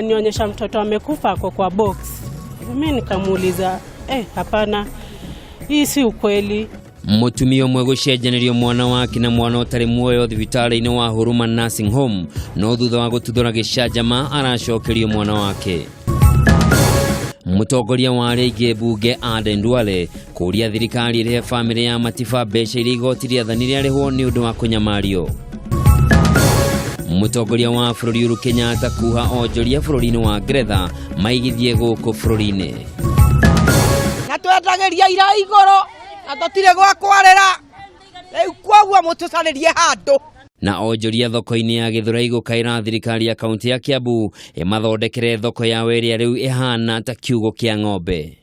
akanionyesha mtoto amekufa kwa box. Mimi nikamuuliza, hapana, hii si ukweli. Mutumia umwe gucenjanirio mwana wake na mwana utari muoyo thibitari-ini wa Huruma Nursing Home, no thutha wa gututhura gicanjama aracokerio mwana wake. Mutongoria wa rege bunge Aden Duale kuria thirikari irihe family ya Matiba mbeca iria igoti riathanire arihwo ni undu wa kunyamario. Mutongoria wa bururi Uhuru Kenyatta kuha onjoria bururi-ini wa Ngeretha maigithie guku bururi-ini. Na twethageria ira igoro atotire gwa kwarera riu kwagua mutucaririe handu. Na onjoria thoko-ini ya Githurai gukaira thirikari ya kaunti ya Kiambu mathondekere thoko ya weria riu ihana ta kiugo kia ng'ombe.